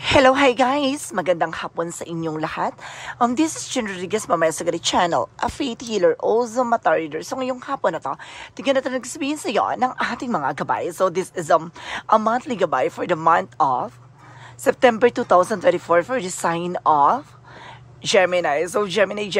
Hello, hi guys! Magandang hapon sa inyong lahat. This is Jen Rodriguez, Mamaya Sagari Channel, a faith healer, also mata reader. So ngayong hapon na to, tignan natin nagsabihin sa iyo ng ating mga gabay. So this is a monthly gabay for the month of September 2024 for the sign of Gemini. So Gemini,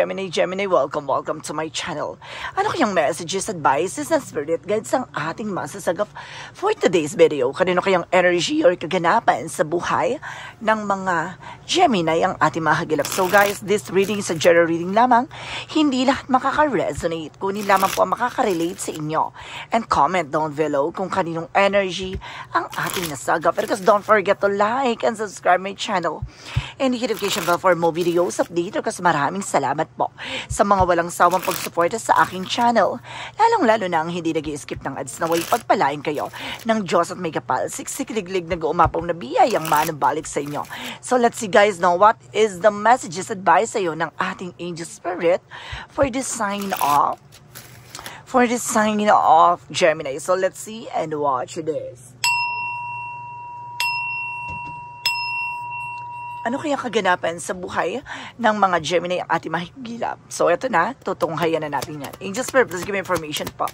welcome to my channel. Ano kayang messages, advices, and spirit guides ang ating masasagap for today's video? Kanino kayang energy or kaganapan sa buhay ng mga Gemini ang ating mahagilap? So guys, this reading is a general reading lamang. Hindi lahat makaka-resonate. Kunin lamang po ang makaka-relate sa inyo. And comment down below kung kaninong energy ang ating nasagap. Because don't forget to like and subscribe my channel. And hit notification bell for more videos dito kasi maraming salamat po sa mga walang sawang pagsuporta sa aking channel. Lalong-lalo na ang hindi nag-i-skip ng ads na way pagpalain kayo ng Diyos at may kapal. Siksik-liglig na guumapaw na biyayang manabalik sa inyo. So let's see guys now what is the messages advice sa iyo ng ating angel spirit for the sign of Gemini. So let's see and watch this. Ano kaya kaganapan sa buhay ng mga Gemini ang ating mahigilap? So, ito na. Tutunghayan na natin yan. Angel Spirit, please give me information po.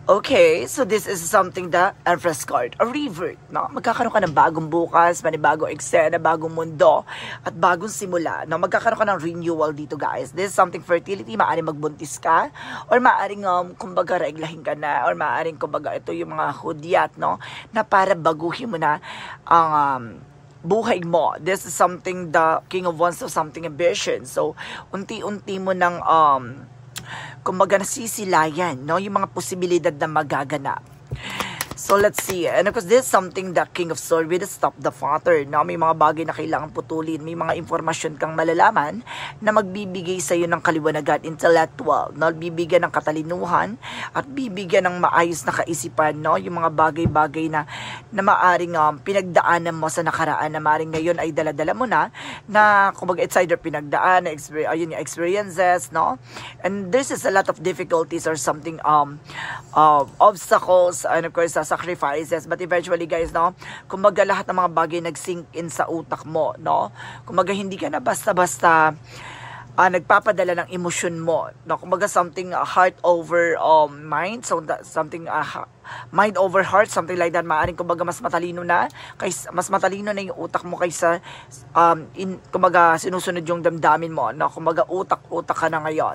Okay, so this is something that Empress card, a revert, no? Magkakaroon ka ng bagong bukas, manibagong eksena, bagong mundo, at bagong simula, no? Magkakaroon ka ng renewal dito, guys. This is something fertility, maaaring magbuntis ka, or maaaring, kumbaga, reglahin ka na, or maaaring, kumbaga, ito yung mga hudyat, no? Na para baguhin mo na ang, buhay mo. This is something the King of Wands of something ambition. So, unti-unti mo nang kumbaga nasisilayan, no? Yung mga posibilidad na magaganap. So, let's see. And of course, this is something the King of Swords will stop the father. No? May mga bagay na kailangan putulin. May mga informasyon kang malalaman na magbibigay sa iyo ng kaliwanagan, intellectual. No? Bibigyan ng katalinuhan at bibigyan ng maayos na kaisipan. No? Yung mga bagay-bagay na maaring pinagdaanan mo sa nakaraan na maaring ngayon ay daladala mo na kumbaga it's either pinagdaan, ayun yung experiences. No? And this is a lot of difficulties or something obstacles and of course sacrifices, but eventually guys, no, kumbaga lahat ng mga bagay nag-sink in sa utak mo, no, kumbaga hindi ka na basta-basta nagpapadala ng emosyon mo, no, kumbaga something heart over mind, so something mind over heart, something like that. Maaring kumbaga mas matalino na yung utak mo kaysa kumbaga sinusunod yung damdamin mo, no, kumbaga utak ka na ngayon.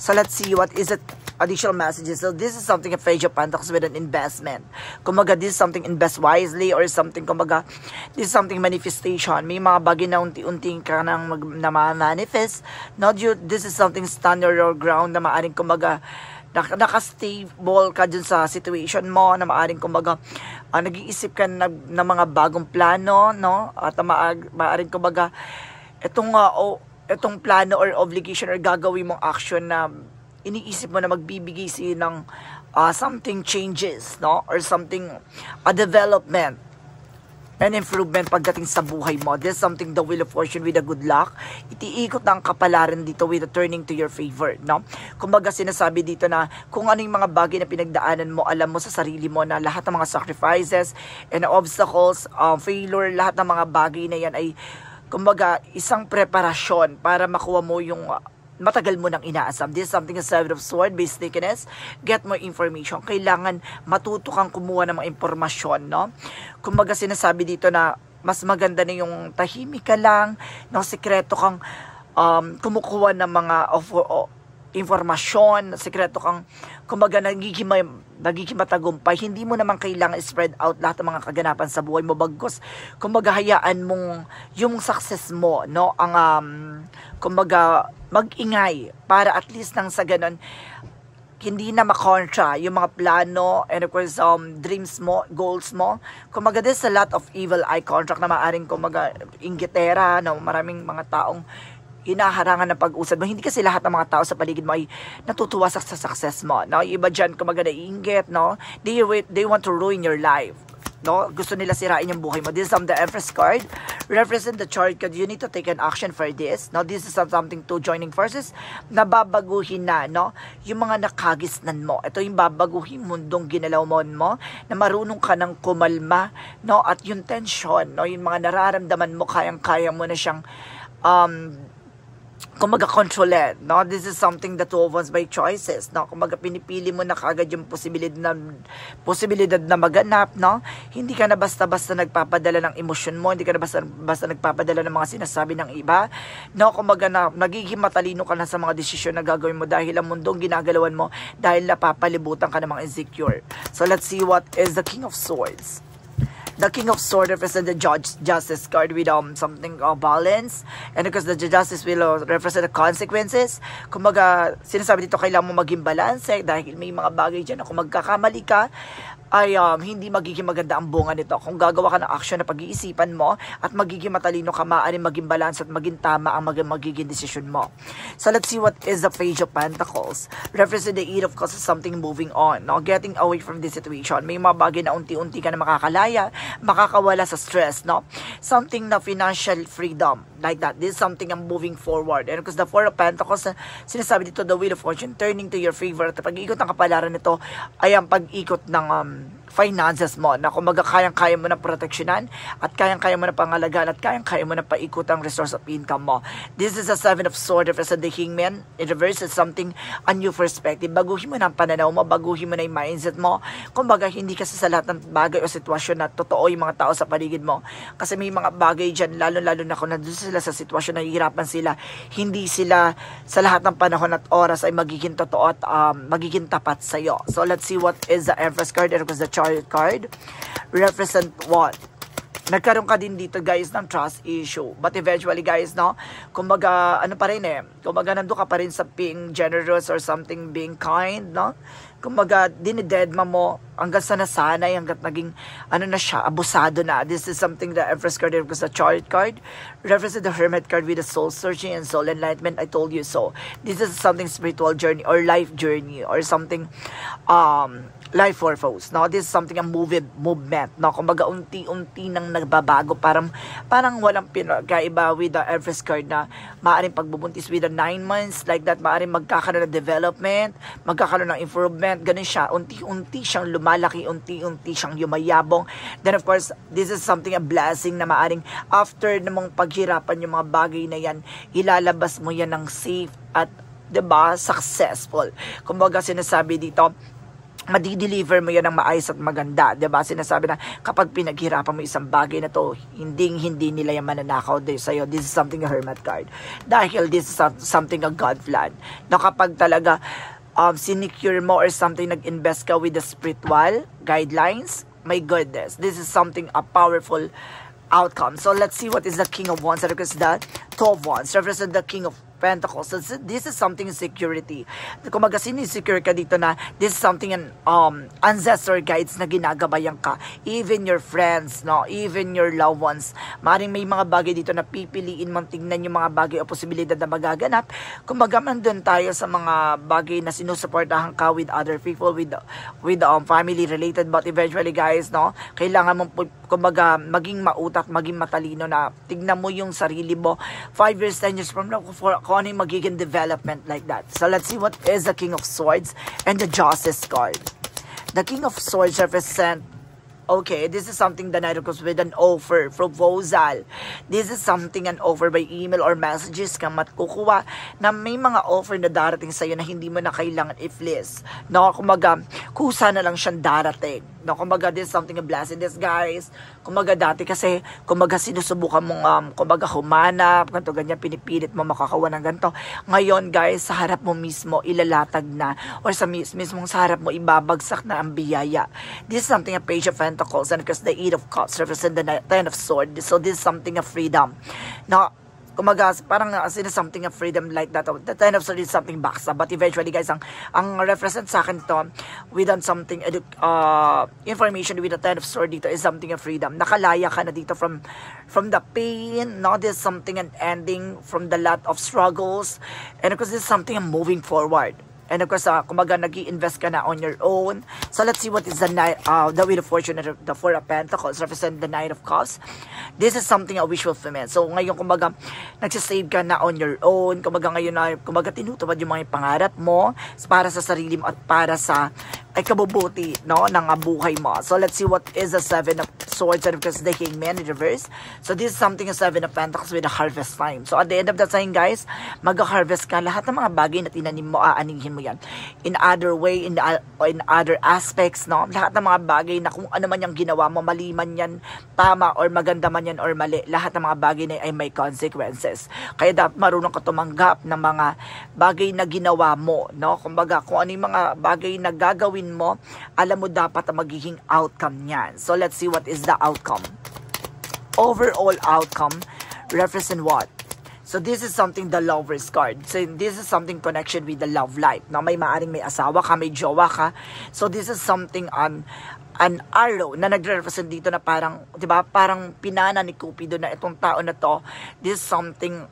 So let's see what is it additional messages. So this is something a Page of Pentacles with an investment. Kumbaga this is something invest wisely or something kumbaga this is something manifestation. May mga bagay na unti-unti ka nang manifest. Not you, this is something stand your ground na maaring kumbaga naka-stable ka dun sa situation mo na maaring kumbaga nag-iisip ka ng mga bagong plano, no? At maaring kumbaga itong plano or obligation or gagawin mong action na iniisip mo na magbibigay siya ng something changes, no? Or something, a development and improvement pagdating sa buhay mo. This is something the Wheel of Fortune with a good luck. Itiikot ang kapalaran dito with a turning to your favor, no? Kumbaga sinasabi dito na kung ano yung mga bagay na pinagdaanan mo, alam mo sa sarili mo na lahat ng mga sacrifices and obstacles, failure, lahat ng mga bagay na yan ay kumbaga isang preparasyon para makuha mo yung matagal mo nang inaasam. This is something a Seven of Swords, based stickiness, get more information. Kailangan matuto kang kumuha ng mga informasyon, no? Kumbaga sinasabi dito na mas maganda na yung tahimik ka lang, no? Sikreto kang kumukuha ng mga informasyon, sikreto kang kumbaga nagiging matagumpay. Hindi mo naman kailangan spread out lahat ng mga kaganapan sa buhay mo, bagkus kumbaga hayaan mong yung success mo, no, ang kumbaga mag-ingay para at least nang sa ganun hindi na makontra yung mga plano and of course dreams mo, goals mo. Kumbaga there's a lot of evil eye contract na maaring kumbaga inggitera, no, maraming mga taong hinaharangan ng pag-usad mo. Hindi kasi lahat ng mga tao sa paligid mo ay natutuwa sa success mo, no? Yung iba dyan, kumaga naiinggit, no? They want to ruin your life. no? Gusto nila sirain yung buhay mo. This is the Empress card. Represent the Chariot card. You need to take an action for this. No, this is something to joining forces. Nababaguhin na, no? Yung mga nakagisnan mo. Ito yung babaguhin mundong ginalaw mo, na marunong ka ng kumalma, no? At yung tension, no? Yung mga nararamdaman mo, kayang-kaya mo na siyang kumaga control, no? This is something that two of us by choices, no? Kumaga pinipili mo na kagad yung posibilidad na maganap, no? Hindi ka na basta-basta nagpapadala ng emosyon mo, hindi ka na basta nagpapadala ng mga sinasabi ng iba, no? Kumaga na nagiging matalino ka na sa mga desisyon na gagawin mo dahil ang mundong ginagalawan mo dahil napapalibutan ka ng mga insecure. So let's see what is the King of Swords. The King of Swords represents the Justice card with something balance. And because the Justice will represent the consequences. Kumbaga, sinasabi dito, kailangan mo maging balance dahil may mga bagay dyan na kung magkakamali ka, ay hindi magiging maganda ang bunga nito. Kung gagawa ka ng action na pag-iisipan mo at magiging matalino ka, maaaring maging balance at maging tama ang magiging desisyon mo. So let's see what is the Page of Pentacles. Represent the Eight of Cups as something moving on, no? Getting away from this situation. May mga bagay na unti-unti ka na makakalaya, makakawala sa stress, no? Something na financial freedom, like that. This is something I'm moving forward. And because the Four of Pentacles, sinasabi dito, the Wheel of Fortune turning to your favor. At pag-ikot ng kapalaran nito ay ang pag-ikot ng finances mo, na kumaga kayang-kaya mo na proteksyonan at kayang-kaya mo na pangalagaan at kayang-kaya mo na paikot ang resource of income mo. This is a Seven of Swords represent the Hangman. In reverse is something a new perspective. Baguhin mo na ang pananaw mo, baguhin mo na yung mindset mo. Kumbaga hindi kasi sa lahat ng bagay o sitwasyon na totoo yung mga tao sa paligid mo. Kasi may mga bagay dyan, lalo-lalo na kung nandun sila sa sitwasyon na hihirapan sila, hindi sila sa lahat ng panahon at oras ay magiging totoo at magiging tapat sa'yo. So let's see what is the Empress card and the Chariot card. Represent what? Nagkaroon ka din dito guys ng trust issue. But eventually guys, no? Kumbaga, ano pa rin kumbaga nandun ka pa rin sa being generous or something, being kind, no? Kumbaga, dinidedma mo hanggang sa nasanay, hanggang naging, na siya, abusado na. This is something the Empress card because the Chariot card represents the Hermit card with the soul searching and soul enlightenment. I told you so. This is something spiritual journey or life journey or something, life purpose, no? This is something a movement, no? Kumbaga, unti-unti nang nagbabago. Parang walang pinagkaiba with the Empress card na maaaring pagbubuntis with the 9 months, like that, maaaring magkakaroon ng development, magkakaroon ng improvement, ganun siya, unti-unti siyang lumalaki, unti-unti siyang yumayabong. Then of course, this is something a blessing na maaring after namang paghirapan yung mga bagay na yan, ilalabas mo yan ng safe at, diba, successful. Kumbaga sinasabi dito, madi-deliver mo yan ng maayos at maganda, diba? Sinasabi na kapag pinaghirapan mo isang bagay na to, hindi nila yan mananakaw sa'yo. This is something a Hermit card. Dahil this is something a God plan. Na kapag talaga sinecure mo or something, nag-invest ka with the spiritual guidelines, my goodness, this is something a powerful outcome. So let's see what is the King of Wands, because the Two of Wands represent the King of Pentacles. So this is something security. Kung mag-insecure ka dito na this is something an ancestor guides na ginagabayan ka. Even your friends, no? Even your loved ones. Maring may mga bagay dito na pipiliin mong tingnan yung mga bagay o posibilidad na magaganap. Kung doon tayo sa mga bagay na sinusuportahan ka with other people, with family related, but eventually guys, no? Kailangan mong kumbaga maging mautak, maging matalino na tignan mo yung sarili mo 5 years, 10 years from now kung ano yung magiging development, like that. So let's see what is the King of Swords and the Justice card. The King of Swords represent, okay, this is something the Knight of Cups with an offer, proposal. This is something an offer by email or messages ka matkukuha na may mga offer na darating sa'yo na hindi mo na kailangan i-fleece. No, kumaga, kusa na lang siyang darating. No, kumbaga, this is something a blessing. This, guys, kumbaga, dati kasi, kumbaga, sinusubukan mong, kumbaga, humanap, ganito, ganyan, pinipilit mo makakawa ng ganito. Ngayon, guys, sa harap mo mismo, ilalatag na, or sa mismong sa harap mo, ibabagsak na ang biyaya. This is something a Page of Pentacles, and because the Eight of Cups represent the Ten of Swords, so this is something a freedom. Now, kumaga, parang something of freedom, like that. The Ten of Swords is something baksa. But eventually, guys, ang represent sa akin to, without something, information with the Ten of Swords dito is something of freedom. Nakalaya ka na dito from the pain, no? This is something an ending from the lot of struggles. And because this is something I'm moving forward. And of course, kumbaga, nag-i-invest ka na on your own. So let's see what is the Wheel of Fortune, the Four of Pentacles, represent the Knight of Cups. This is something a wish fulfillment. So ngayon, kumbaga, nagsisave ka na on your own. Kumbaga ngayon na, kumbaga, tinutupad yung mga pangarap mo para sa sarili mo at para sa kabubuti, no, ng buhay mo. So let's see what is the Seven of Swords, and because the Hangman in reverse. So this is something a Seven of Pentacles with a harvest time. So at the end of the time, guys, mag-harvest ka. Lahat ng mga bagay na tinanim mo, aanihin mo yan. In other way, in other aspects, no? Lahat ng mga bagay na kung ano man yung ginawa mo, mali man yan, tama, or maganda man yan, or mali, lahat ng mga bagay na ay may consequences. Kaya dapat marunong ka tumanggap ng mga bagay na ginawa mo, no? Kumbaga, kung ano yung mga bagay na gagawin mo, alam mo dapat ang magiging outcome niyan. So let's see what is the outcome. Overall outcome represent what? So this is something, the Lover's card. So this is something connection with the love life. Now may maaring may asawa ka, may jowa ka. So this is something an arrow na nagre-represent dito na parang, 'di ba? Parang pinana ni Cupido na itong tao na to. This is something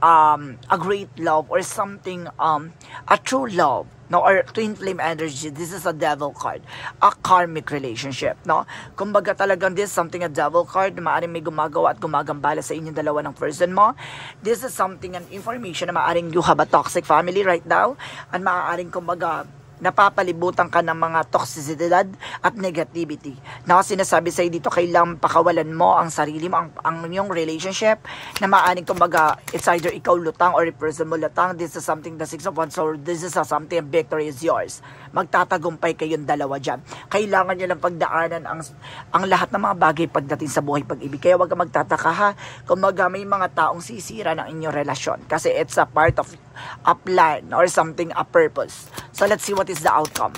a great love or something a true love. No, or twin flame energy. This is a devil card. A karmic relationship, no? Kumbaga talagang this is something a devil card na maaaring may gumagawa at gumagambala sa inyong dalawa ng person mo. This is something an information na maaaring you have a toxic family right now. And maaaring kumbaga napapalibutan ka ng mga toxicidad at negativity. Na sinasabi sa'yo dito, kailangan pakawalan mo ang sarili mo, ang inyong relationship, na maaaring kumbaga, it's either ikaw lutang or a person mo lutang. This is something, the Six of Wands, so this is something, victory is yours. Magtatagumpay kayong dalawa dyan. Kailangan nyo lang pagdaanan ang lahat ng mga bagay pagdating sa buhay pag-ibig. Kaya wag ka magtataka ha, kumbaga may mga taong sisira ng inyong relasyon. Kasi it's a part of a plan or something, a purpose. So let's see what is the outcome.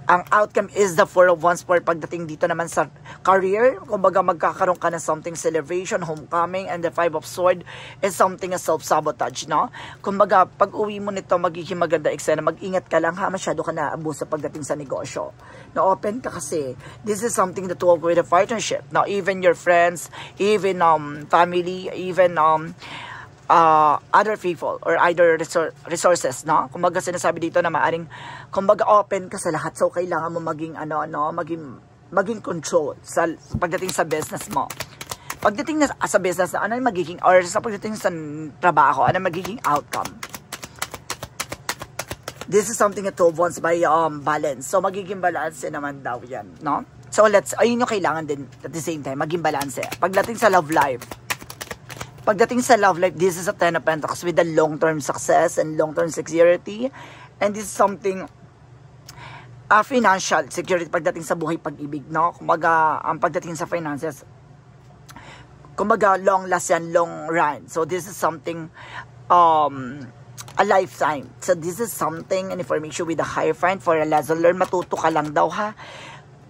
Ang outcome is the Four of Wands for pagdating dito naman sa career. Kumbaga magkakaroon ka ng something celebration, homecoming, and the Five of Swords is something a self-sabotage, no? Kumbaga pag uwi mo nito, magiging maganda eksena. Mag-ingat ka lang ha, masyado ka na-abuso pagdating sa negosyo. Na-open ka kasi. This is something that will with a partnership. Now, even your friends, even family, even other people or either resources, no? Kumbaga sinasabi dito na maaring kumbaga open ka sa lahat. So kailangan mo maging maging control sa pagdating sa business mo. Pagdating na sa business, ano yung magiging, or sa pagdating sa trabaho, ano magiging outcome? This is something at 12 Wands by balance. So magiging balance naman daw yan, no? So ayun yung kailangan din at the same time, maging balance. Pagdating sa love life, this is a Ten of Pentacles with a long-term success and long-term security. And this is something financial security pagdating sa buhay pag-ibig, no? Kumbaga, ang pagdating sa finances, kumbaga, long last yan, long run. So this is something, a lifetime. So this is something, an information with a higher friend for a lesson learned. Matuto ka lang daw ha.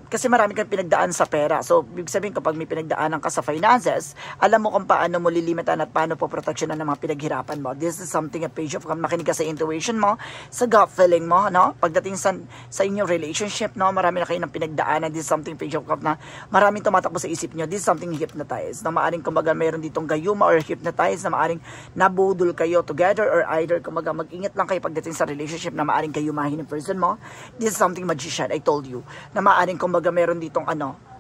Kasi marami kang pinagdaan sa pera. So, ibig sabihin kapag may pinagdaanan ka sa finances, alam mo kung paano mo lilimitan at paano po proteksyonan ng mga pinaghirapan mo. This is something, a page of makinig ka sa intuition mo, sa gut feeling mo, no? Pagdating sa inyong relationship, no? Marami na kayo ng pinagdaanan. This is something, page of cup na maraming tumatakbo sa isip nyo. This is something hypnotized. Na maaring kumbaga mayroon ditong gayuma or hypnotized na maaring nabudol kayo together or either kumbaga mag-ingat lang kayo pagdating sa relationship na maaring gayumahin ng person mo. This is something magician, I told you. Na maaring kumbaga meron ditong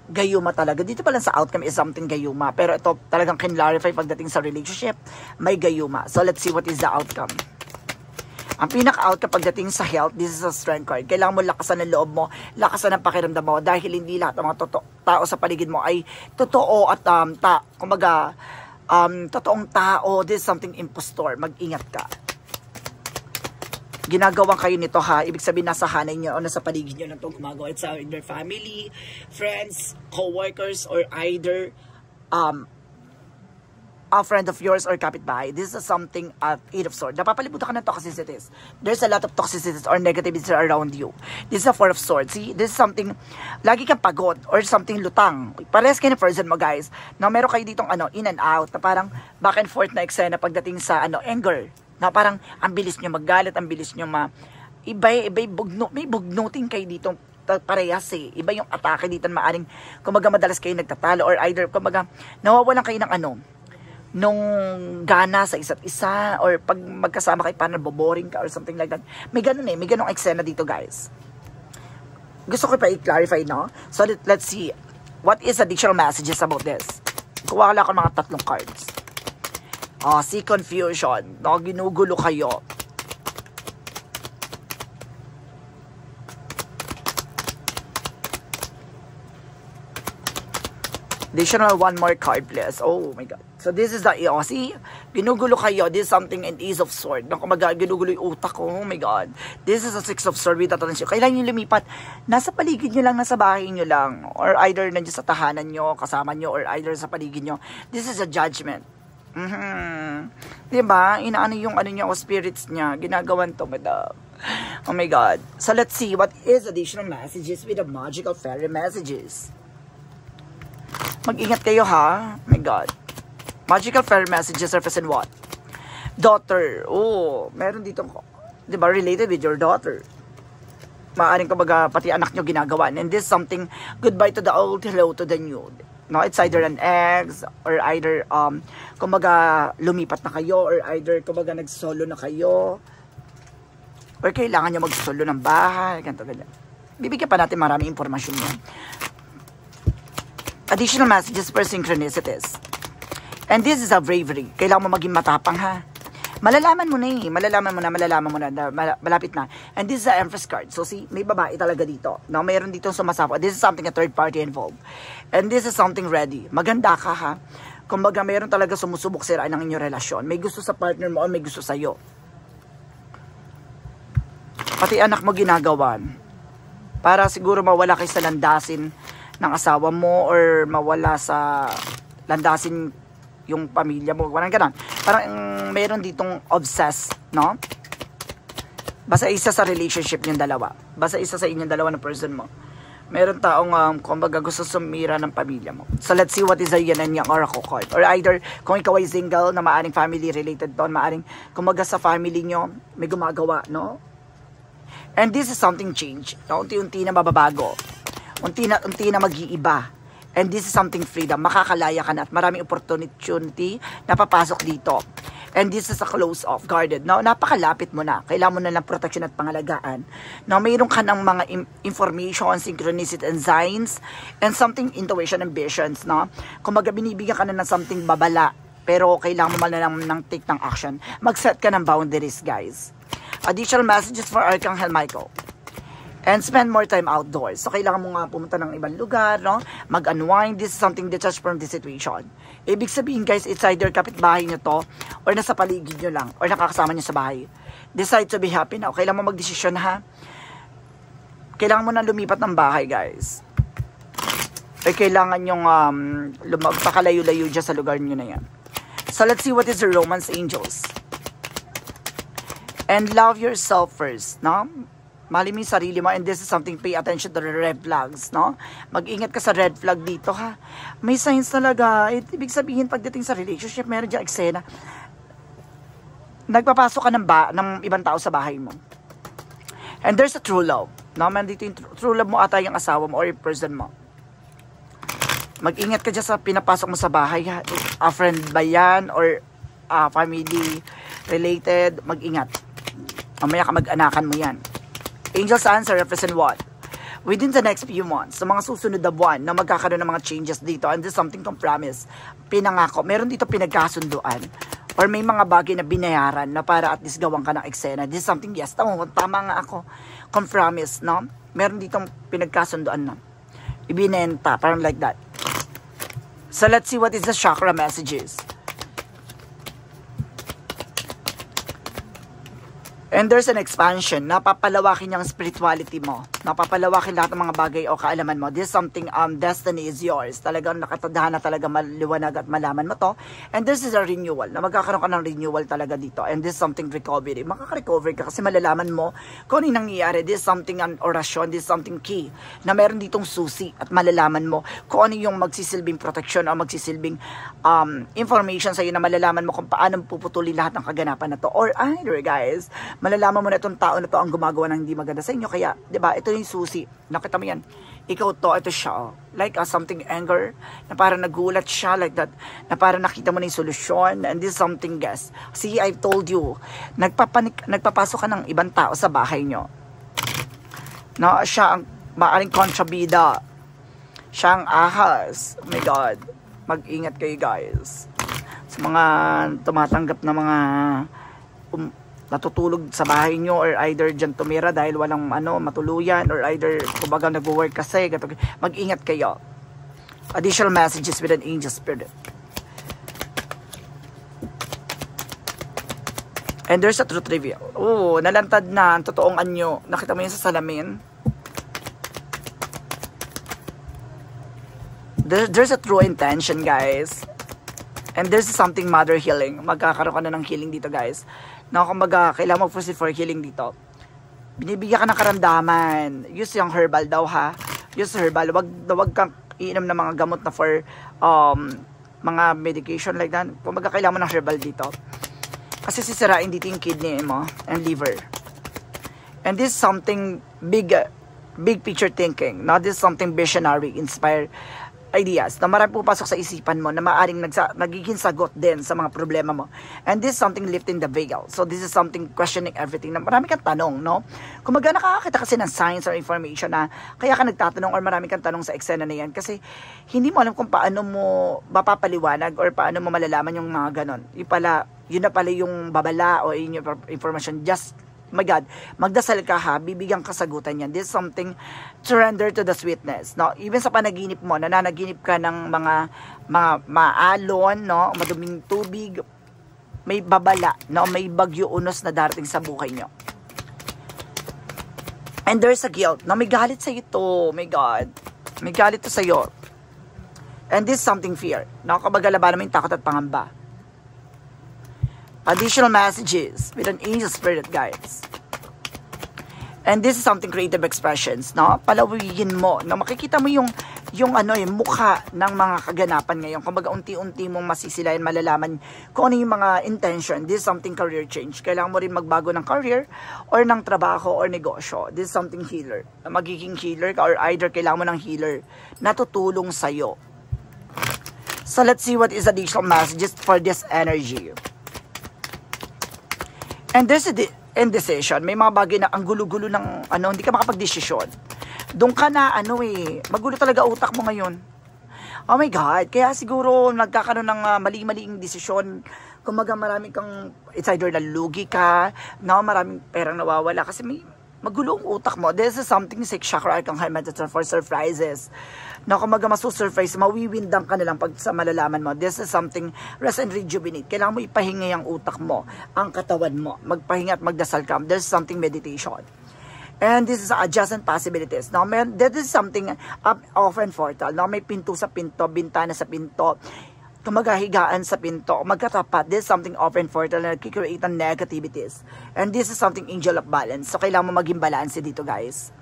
gayuma talaga. Dito pa lang sa outcome is something gayuma. Pero ito talagang kinlarify pagdating sa relationship, may gayuma. So let's see what is the outcome. Ang pinaka-outcome pagdating sa health, this is a strength card. Kailangan mo lakasan ng loob mo, lakasan ng pakiramdam mo dahil hindi lahat ng mga tao sa paligid mo ay totoo at totoong tao. This is something impostor. Mag-ingat ka. Ginagawa kayo nito ha, ibig sabihin nasa hanay nyo o nasa paligid nyo na itong gumagawa. It's either family, friends, co-workers, or either a friend of yours or kapitbahay. This is something at Eight of Swords. Napapalibutan ka ng toxicities. There's a lot of toxicities or negativities around you. This is a Four of Swords. See, this is something, lagi kang pagod or something lutang. Parehas kayo ng person mo guys. Na meron kayo ditong in and out, na parang back and forth na eksena pagdating sa anger. Na parang ang bilis nyo maggalit, ang bilis nyo may bugnutin kayo dito parehas eh. Iba yung atake dito, maaring kumaga madalas kayo nagtatalo or either kumaga nawawalan kayo ng nung gana sa isa't isa, or pag magkasama kayo, parang boboring ka or something like that. May ganun may ganung eksena dito, guys. Gusto ko pa i-clarify, no? So, let's see. What is additional messages about this? Kuha lang ako ng mga 3 cards. See confusion. No? Ginugulo kayo. Additional 1 more card, please. Oh my God. So this is the, see? Ginugulo kayo. This is something in Ace of Sword. Ginugulo yung utak ko. Oh my God. This is a 6 of Sword with attention. Kailangan nyo lumipat. Nasa paligid nyo lang, nasa bahay nyo lang. Or either nandiyo sa tahanan nyo, kasama nyo, or either sa paligid nyo. This is a judgment. Diba? Inaano yung ano nyo, spirits niya. Ginagawan to, madam. Oh my God. So let's see what is additional messages with the magical fairy messages. Mag-ingat kayo, ha? Oh my God. Magical fairy messages represent what? Daughter. Oh, meron dito, diba, related with your daughter. Maaring kumbaga, pati anak nyo ginagawa. And this is something, goodbye to the old, hello to the new. No, it's either an ex, or either, kumbaga, lumipat na kayo, or either, kumbaga, nag-solo na kayo, or kailangan nyo mag-solo ng bahay, ganito, ganyan. Bibigyan pa natin maraming impormasyon yan. Additional messages for synchronicities. And this is a bravery. Kailangan mo maging matapang, ha? Malalaman mo na malalaman mo na, malapit na. And this is the Empress card. So see, may babae talaga dito. No, mayroon dito sumasapo. This is something a third party involved. And this is something ready. Maganda ka, ha? Kumbaga, mayroon talaga sumusubok sirain ng inyong relasyon. May gusto sa partner mo o may gusto sa'yo. Pati anak mo ginagawan. Para siguro mawala kayo sa landasin ng asawa mo, or mawala sa landasin yung pamilya mo. Parang ganun. Parang mayroon ditong obsessed, no? Basta isa sa relationship yung dalawa. Basta isa sa inyong dalawa na person mo. Mayroon taong, kumbaga, gusto sumira ng pamilya mo. So, let's see what is the Yin and Yang Oracle card. Or either, kung ikaw ay single, na maaring family related doon, maaring, kumbaga, sa family nyo, may gumagawa, no? And this is something change. No? Unti-unti na mababago. Unti na mag-iiba. And this is something freedom. Makakalaya ka na at maraming opportunity na papasok dito. And this is a close off, guarded. No, napakalapit mo na. Kailangan mo na ng protection at pangalagaan. Now, mayroon ka ng mga information, synchronicity and signs, and something intuition and visions, no? Kung binibigyan ka na ng something babala, pero kailangan mo na ng take ng action. Mag-set ka ng boundaries, guys. Additional messages for Archangel Michael. And spend more time outdoors. So, kailangan mo nga pumunta ng ibang lugar, no? Mag-unwind. This is something detached from the situation. Ibig sabihin, guys, it's either kapitbahay nyo to, or nasa paligid nyo lang, or nakakasama nyo sa bahay. Decide to be happy now. Kailangan mo mag-desisyon, ha? Kailangan mo na lumipat ng bahay, guys. Or kailangan yung pakalayo-layo dyan sa lugar nyo na yan. So, let's see what is the romance angels. And love yourself first, no? Mali mo yung sarili mo, and this is something, pay attention to the red flags, no? Mag-ingat ka sa red flag dito, ha? May signs talaga. Ibig sabihin, pagdating sa relationship, meron dyan eksena. Nagpapasok ka ng ibang tao sa bahay mo. And there's a true love, no? Dito yung true love mo ata yung asawa mo or yung person mo. Mag-ingat ka dyan sa pinapasok mo sa bahay, ha? A friend ba yan? Or family related? Mag-ingat. Mamaya ka mag-anakan mo yan. Angel's answer represent what? Within the next few months, sa mga susunod na buwan, na magkakaroon ng mga changes dito, and this is something to promise, pinangako, meron dito pinagkasunduan, or may mga bagay na binayaran na para at least gawang ka ng eksena. This is something, yes, tama nga ako, compromise, no? Meron dito pinagkasunduan na, ibinenta, parang like that. So let's see what is the chakra messages. And there's an expansion. Napapalawakin yung spirituality mo. Napapalawakin lahat ng mga bagay o kaalaman mo. This is something, destiny is yours. Talagang nakatadahan na talaga maliwanag at malaman mo to. And this is a renewal. Na magkakaroon ka ng renewal talaga dito. And this is something recovery. Makaka-recover ka kasi malalaman mo kung ano yung nangyayari. This is something an orasyon. This is something key. Na meron ditong susi at malalaman mo kung ano yung magsisilbing protection o magsisilbing information sa'yo na malalaman mo kung paano puputulin lahat ng kaganapan na to. Or either, guys, malalaman mo na itong tao na to ang gumagawa ng hindi maganda sa inyo. Kaya, di ba, ito yung susi. Nakita mo yan. Ikaw to, ito siya. Oh. Like something anger, na parang nagulat siya, like that, na parang nakita mo na yung solusyon, and this is something, guys. See, I've told you, nagpapasok ka ng ibang tao sa bahay nyo. No, siya ang maaring kontrabida. Siya ang ahas. Oh my God. Mag-ingat kayo, guys. Sa mga tumatanggap na mga natutulog sa bahay nyo, or either dyan tumira dahil walang matuluyan, or either kumbaga nag-work kasi, mag-ingat kayo. Additional messages with an angel spirit. And there's a truth reveal. Oh, nalantad na ang totoong anyo. Nakita mo yun sa salamin? There's a true intention, guys. And there's something mother healing. Magkakaroon ka na ng healing dito, guys. Na kumbaga, kailangan mag-proceed for healing dito. Binibigyan ka ng karamdaman. Use yung herbal daw, ha? Use herbal. Wag kang iinom ng mga gamot na for mga medication like that. Kumbaga, kailangan mo ng herbal dito. Kasi sisirain dito yung kidney mo and liver. And this is something big picture thinking. Now, this is something visionary, inspired ideas na marami pupasok sa isipan mo na maaaring nagiging sagot din sa mga problema mo. And this is something lifting the veil. So this is something questioning everything na marami kang tanong, no? Kung nakakakita kasi ng signs or information na kaya ka nagtatanong or marami kang tanong sa eksena na yan kasi hindi mo alam kung paano mo mapapaliwanag or paano mo malalaman yung mga ganon. Yun na pala yung babala o yung information. Just, oh my God, magdasal ka, ha, bibigyan kasagutan yan. This is something surrender to the sweetness. No? Even sa panaginip mo, nananaginip ka ng mga maalon, no? Maduming tubig, may babala, no? May bagyo unos na darating sa buhay nyo. And there's a guilt. No? May galit sa ito. Oh my God. May galit to sa'yo. And this is something fear. No? Kumbaga labanan mo yung takot at pangamba. Additional messages with an angel spirit, guys. And this is something creative expressions, no? Palawigin mo, no? Makikita mo yung mukha ng mga kaganapan ngayon. Kumbaga unti-unti mong masisilayan, malalaman kung ano yung mga intention. This is something career change. Kailangan mo rin magbago ng career or ng trabaho or negosyo. This is something healer. Magiging healer ka or either kailangan mo ng healer na tutulong sa'yo. So let's see what is additional messages for this energy. And there's a indecision. May mga bagay na ang gulo-gulo ng hindi ka makapag-desisyon. Doon ka na magulo talaga utak mo ngayon. Oh my God, kaya siguro nagkakaroon ng mali-maling desisyon. Kumaga marami kang, it's either nalugi ka, maraming perang nawawala kasi may magulo ang utak mo. This is something 6 chakra arcangel meditation for surprises. Kumaga masusurprise, mawiwindang ka na lang pag sa malalaman mo. This is something rest and rejuvenate. Kailangan mo ipahinga yung utak mo, ang katawan mo. Magpahinga at magdasal ka. There's something meditation. And this is adjacent possibilities. Now, that is something open portal. Now, may pinto sa pinto, bintana sa pinto, kumagahigaan sa pinto, magkatapat. This is something open portal na nagkikreate ng negativities. And this is something angel of balance. So, kailangan mo maging balance dito, guys.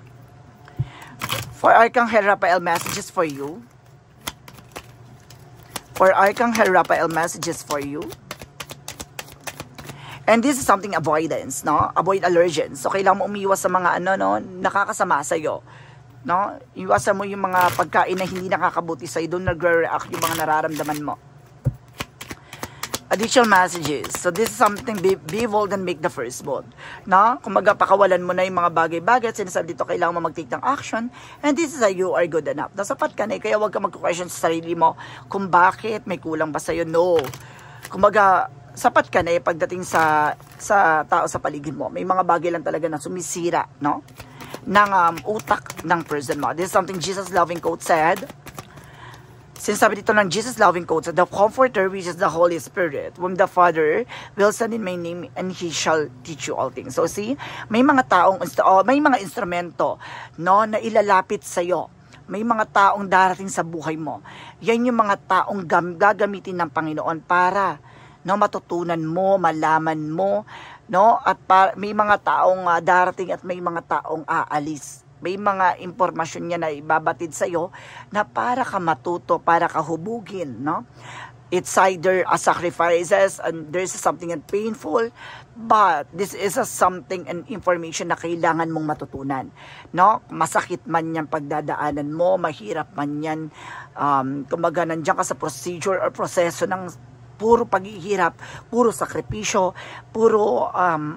For Archangel Raphael, messages for you. For Archangel Raphael, messages for you. And this is something avoidance, no? Avoid allergens. So, kailangan mo umiwas sa mga nakakasama sa'yo. No? Iwasan mo yung mga pagkain na hindi nakakabuti sa'yo. Doon nagre-react yung mga nararamdaman mo. Additional messages. So, this is something, be bold and make the first move. No? Kung magpakawalan mo na yung mga bagay-bagay at sinasabi dito, kailangan mo mag-take ng action. And this is a you are good enough. Nasapat ka na, kaya huwag ka mag-question sa sarili mo kung bakit may kulang ba sa'yo. No. Kumbaga, sapat ka na pagdating sa tao sa paligid mo. May mga bagay lang talaga na sumisira, no? Ng utak ng person mo. This is something Jesus loving quote said. Sinasabi dito ng Jesus loving quote, the Comforter, which is the Holy Spirit, whom the Father will send in my name, and He shall teach you all things. So see, may mga may mga instrumento, no, na ilalapit sa iyo. May mga taong darating sa buhay mo. Yan yung mga taong gagamitin ng Panginoon para matutunan mo, malaman mo, no, at may mga taong darating at may mga taong aalis. May mga impormasyon niya na ibabatid sa iyo na para ka matuto, para ka hubugin, no? It's either a sacrifices and there's something painful, but this is something and information na kailangan mong matutunan. No? Masakit man yan pagdadaanan mo, mahirap man yan, kumbaga nandiyan ka sa procedure or proseso ng puro paghihirap, puro sakripisyo, puro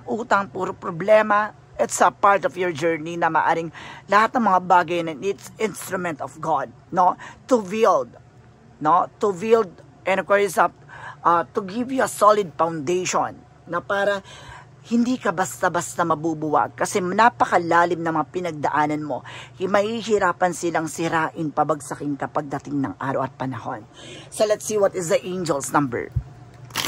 utang, puro problema. It's a part of your journey na maaring lahat ng mga bagay na it's instrument of God, no? To build, no? To build and of course to give you a solid foundation na para hindi ka basta-basta mabubuwag kasi napakalalim ng mga pinagdaanan mo. Mahihirapan silang sirain, pabagsakin ka pagdating ng araw at panahon. So let's see what is the angel's number.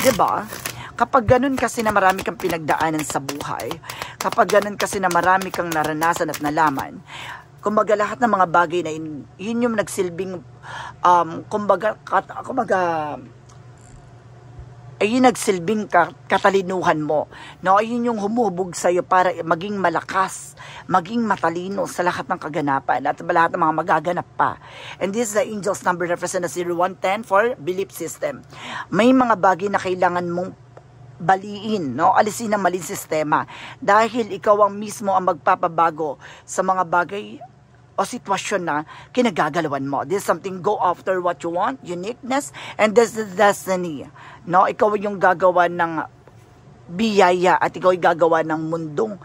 Diba? Kapag ganun kasi na marami kang pinagdaanan sa buhay, kapag ganun kasi na marami kang naranasan at nalaman, kumbaga lahat ng mga bagay na yun yung nagsilbing, ayun nagsilbing katalinuhan mo. No, ayun yung humubog sa'yo para maging malakas, maging matalino sa lahat ng kaganapan at lahat ng mga magaganap pa. And this is the angel's number represent the 0110 for belief system. May mga bagay na kailangan mong baliin, no? Alisin ang maling sistema dahil ikaw ang mismo ang magpapabago sa mga bagay o sitwasyon na kinagagalawan mo. This is something, go after what you want, uniqueness, and this is destiny. No? Ikaw yung gagawa ng biyaya at ikaw yung gagawa ng mundong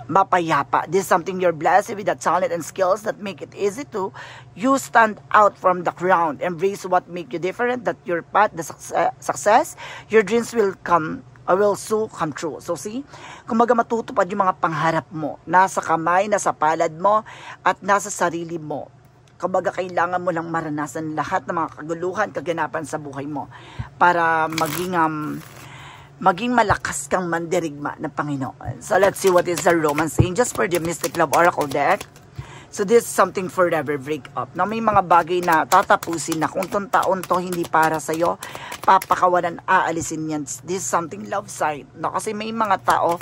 mapayapa. This is something you're blessed with, the talent and skills that make it easy to you stand out from the crowd. Embrace what make you different, that your path, the success, your dreams will soon come true. So see, kumbaga matutupad yung mga pangarap mo. Nasa kamay, nasa palad mo, at nasa sarili mo. Kumbaga kailangan mo lang maranasan lahat ng mga kaguluhan, kaganapan sa buhay mo para maging malakas kang mandirigma ng Panginoon. So let's see what is the Romance Angels for the Mystic Love Oracle deck. So this is something forever breakup. Now may mga bagay na tatapusin na kung itong taon to hindi para sa'yo, papakawalan, aalisin yan. This is something love side. No? Kasi may mga tao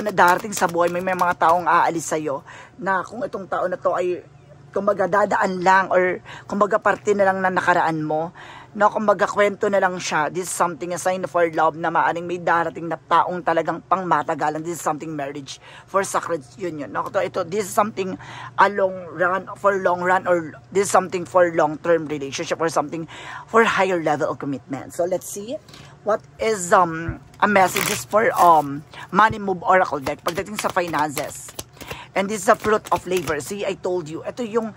na darating sa buhay, may mga taong aalis sa'yo na kung itong taon na to ay kumbaga dadaan lang or kumbaga parte na lang na nakaraan mo, no, kumbaga kwento na lang siya. This is something, a sign for love na maaring may darating na taong talagang pangmatagalan. This is something marriage for sacred union. No, this is something a long run, or this is something for long-term relationship or something for higher level of commitment. So let's see what is a messages for Money Move Oracle deck pagdating sa finances. And this is a fruit of labor. See, I told you. Ito yung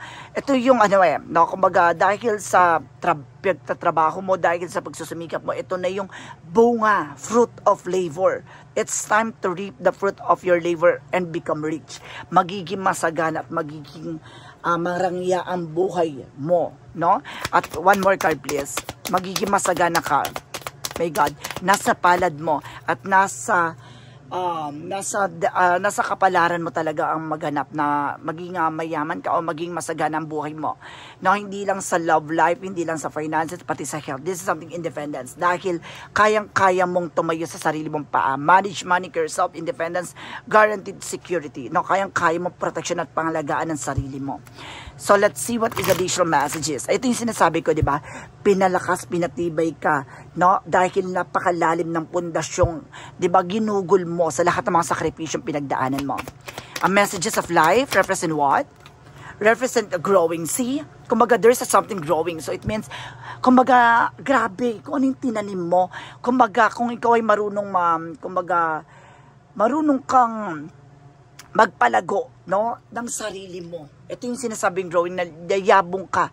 no, kumbaga, dahil sa pagtatrabaho mo, dahil sa pagsusumikap mo, ito na yung bunga, fruit of labor. It's time to reap the fruit of your labor and become rich. Magiging masagana at magiging marangya ang buhay mo, no? At one more card, please. Magiging masagana ka. May God, nasa palad mo at nasa kapalaran mo talaga ang maganap na maging mayaman ka o maging masagana ang buhay mo. No, hindi lang sa love life, hindi lang sa finances, pati sa health. This is something independence. Dahil kayang-kaya mong tumayo sa sarili mong paa. Manage money, care, self-independence, guaranteed security. No, kayang-kaya mo protection at pangalagaan ng sarili mo. So let's see what is additional messages. Ito yung sinasabi ko, di ba? Pinalakas, pinatibay ka, no? Dahil napakalalim ng pundasyong, di ba, ginugol mo sa lahat ng mga sakripisyong pinagdaanan mo. Ang messages of life represent what? Represent a growing. See? Kumbaga, there's something growing. So it means, kumbaga, grabe, kung anong tinanim mo. Kumbaga, kung ikaw ay marunong, marunong kang magpalago, no, ng sarili mo. Ito yung sinasabing growing, na yayabong ka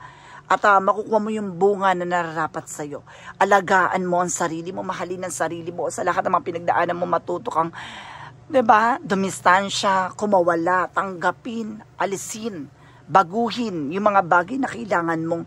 at makukuha mo yung bunga na nararapat sa'yo. Alagaan mo ang sarili mo, mahalin ang sarili mo. Sa lahat ng mga pinagdaanan mo, matuto kang, diba, dumistansya, kumawala, tanggapin, alisin, baguhin yung mga bagay na kailangan mong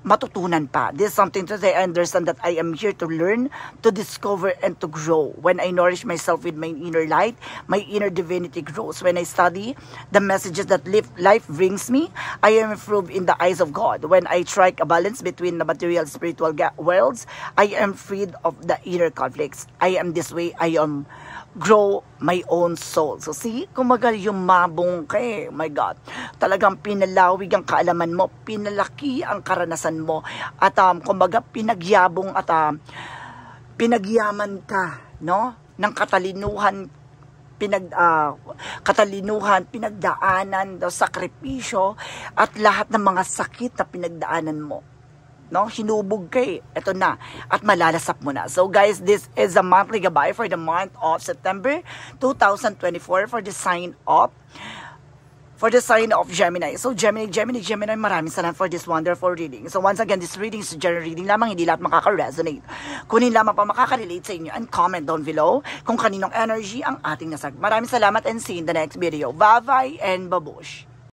matutunan pa. This is something that I understand that I am here to learn, to discover, and to grow. When I nourish myself with my inner light, my inner divinity grows. When I study the messages that life brings me, I am improved in the eyes of God. When I strike a balance between the material and spiritual worlds, I am freed of the inner conflicts. I am this way, I am grow my own soul. So see, kumaga yumabong ka eh. My God. Talagang pinalawig ang kaalaman mo, pinalaki ang karanasan mo, at kumaga pinagyabong at pinagyaman ka, no? Ng katalinuhan, pinagdaanan, sakripisyo, at lahat ng mga sakit na pinagdaanan mo. No, hinubog ka eh. Ito na. At malalasap mo na. So guys, this is a monthly gabay for the month of September 2024 for the sign of Gemini. So Gemini, maraming salamat for this wonderful reading. So once again, this reading is general reading lamang, hindi lahat makaka-resonate. Kunin lamang pa makaka-relate sa inyo and comment down below kung kaninong energy ang ating nasag. Maraming salamat and see you in the next video. Bye-bye and babush!